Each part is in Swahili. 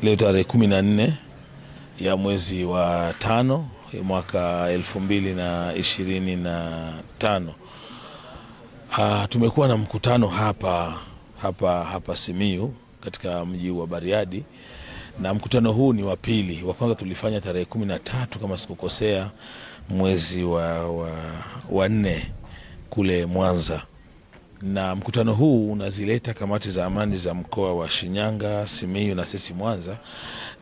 Leo tarehe 14 ya mwezi wa 5 mwaka 2025. Tumekuwa na mkutano hapa Simiyu katika mji wa Bariadi, na mkutano huu ni wa pili. Wa kwanza tulifanya tarehe 13 kama sikukosea, mwezi wa 4 kule Mwanza. Na mkutano huu unazileta kamati za amani za mkoa wa Shinyanga, Simiyu na sisi Mwanza.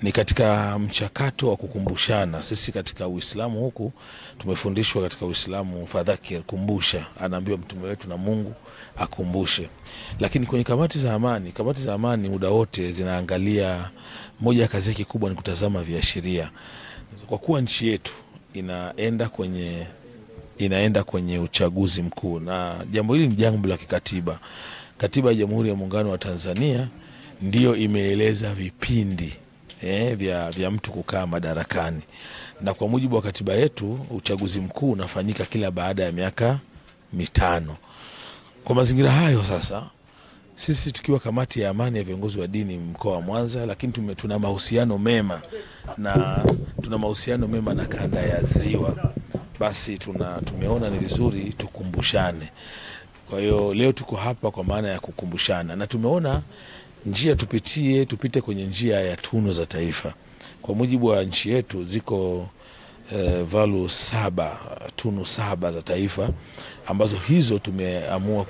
Ni katika mchakato wa kukumbushana. Sisi katika Uislamu huku tumefundishwa katika Uislamu, fadhakir, kumbusha. Anaambiwa mtume wetu na Mungu akumbushe. Lakini kwenye kamati za amani muda wote zinaangalia, moja ya kazi yake kubwa ni kutazama viashiria. Kwa kuwa nchi yetu inaenda kwenye uchaguzi mkuu, na jambo hili ni jambo la kikatiba. Katiba ya Jamhuri ya Muungano wa Tanzania ndiyo imeeleza vipindi vya mtu kukaa madarakani, na kwa mujibu wa katiba yetu uchaguzi mkuu unafanyika kila baada ya miaka 5. Kwa mazingira hayo sasa, sisi tukiwa kamati ya amani ya viongozi wa dini mkoa wa Mwanza, lakini tuna mahusiano mema na kanda ya Ziwa, basi tumeona ni vizuri tukumbushane. Kwa hiyo leo tuko hapa kwa maana ya kukumbushana, na tumeona njia tupite kwenye njia ya tunu za taifa. Kwa mujibu wa nchi yetu ziko tunu 7 za taifa, ambazo hizo tumeamua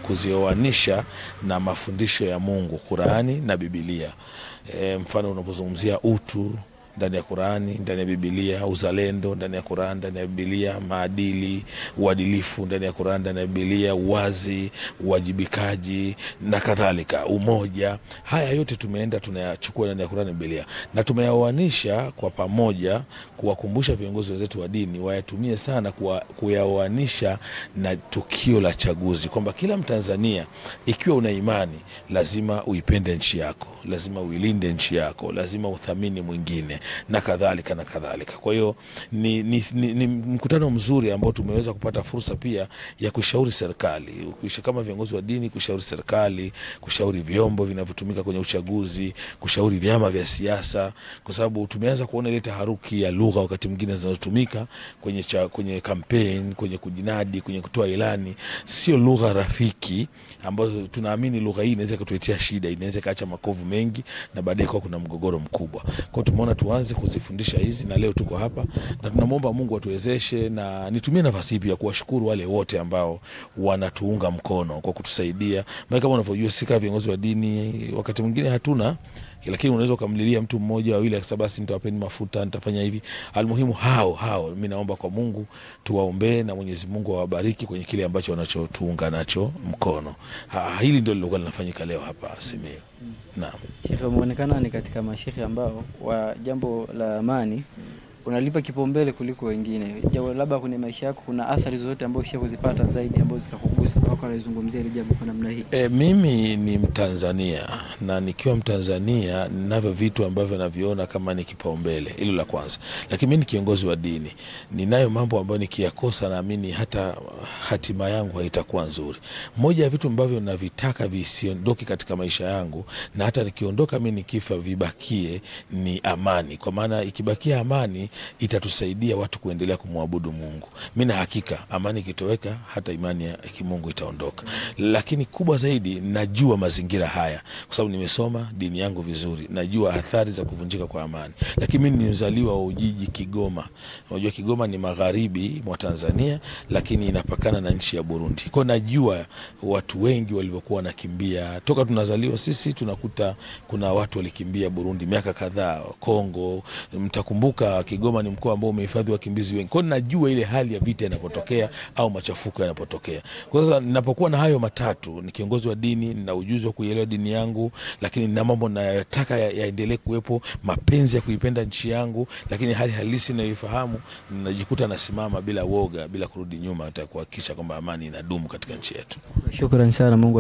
kuzioanisha na mafundisho ya Mungu, Qur'ani na Biblia. Mfano unapozungumzia utu ndani ya Qur'ani, ndani ya Biblia; uzalendo ndani ya Qur'ani, ndani ya Biblia; maadili, uadilifu ndani ya Qur'ani, ndani ya Biblia; uwazi, uwajibikaji na kadhalika; umoja. Haya yote tunayachukua ndani ya Qur'ani na Biblia, na tumeyaoanisha kwa pamoja kuwakumbusha viongozi wetu wa dini wayatumie sana kuyaoanisha na tukio la chaguzi, kwamba kila Mtanzania, ikiwa una imani, lazima uipende nchi yako, lazima uilinde nchi yako, lazima uthamini mwingine na kadhalika na kadhalika. Kwa hiyo ni mkutano mzuri ambao tumeweza kupata fursa pia ya kushauri serikali, kama viongozi wa dini, kushauri serikali, kushauri vyombo vinavyotumika kwenye uchaguzi, kushauri vyama vya siasa, kwa sababu tumeanza kuona ile taharuki ya lugha wakati mwingine zinazotumika kwenye campaign, kwenye kujinadi, kwenye kutoa ilani. Sio lugha rafiki, ambazo tunaamini lugha hii inaweza kutuletea shida, inaweza kaacha makovu mengi na baadaye kuna mgogoro mkubwa. Kwa tumeona tuanze kuzifundisha hizi, na leo tuko hapa na tunamwomba Mungu atuwezeshe, na nitumie nafasi hii ya kuwashukuru wale wote ambao wanatuunga mkono kwa kutusaidia. Maana kama unavyojua, sika viongozi wa dini wakati mwingine hatuna, lakini unaweza kumlilia mtu mmoja au yule akasema basi nitawapeni mafuta, nitafanya hivi. Almuhimu hao mimi naomba kwa Mungu tuwaombee, na Mwenyezi Mungu awabariki kwenye kile ambacho wanachotuunga nacho mkono. Hili ndio lilikuwa linafanyika leo hapa Simiyu. Naam. Sheikh, muonekana ni katika masheikh ambao wa jambo la amani unalipa kipaumbele kuliko wengine. Labda kwenye maisha yako kuna athari zote ambazo ushakuzipata zaidi ambazo zikakugusa mpaka unazungumzia ile jambo kwa namna hii? Mimi ni Mtanzania, na nikiwa Mtanzania ninavyo vitu ambavyo naviona kama ni kipaumbele. Hilo la kwanza. Lakini mimi ni kiongozi wa dini, ninayo mambo ambayo nikiyakosa naamini hata hatima yangu haitakuwa nzuri. Moja ya vitu ambavyo navitaka visiondoke katika maisha yangu, na hata nikiondoka mimi nikifa vibakie, ni amani. Kwa maana ikibakia amani itatusaidia watu kuendelea kumwabudu Mungu. Mimi na hakika amani ikitoweka, hata imani ya kimungu itaondoka. Lakini kubwa zaidi, najua mazingira haya kwa sababu nimesoma dini yangu vizuri, najua athari za kuvunjika kwa amani. Lakini mimi ni mzaliwa wa Ujiji, Kigoma. Unajua Kigoma ni magharibi mwa Tanzania, lakini inapakana na nchi ya Burundi. Kwa najua watu wengi walivyokuwa wanakimbia toka tunazaliwa sisi, tunakuta kuna watu walikimbia Burundi miaka kadhaa, Kongo. Mtakumbuka Kigoma ni mkoa ambao umehifadhi wakimbizi wengi. Kwa najua ile hali ya vita inapotokea au machafuko yanapotokea. Kwa sasa ninapokuwa na hayo matatu, ni kiongozi wa dini, nina ujuzi wa kuielewa dini yangu, lakini nina mambo nataka yaendelee kuwepo, mapenzi ya kuipenda nchi yangu, lakini hali halisi ninayoifahamu, ninajikuta nasimama bila woga, bila kurudi nyuma, hata kuhakikisha kwamba amani inadumu katika nchi yetu. Shukrani sana. Mungu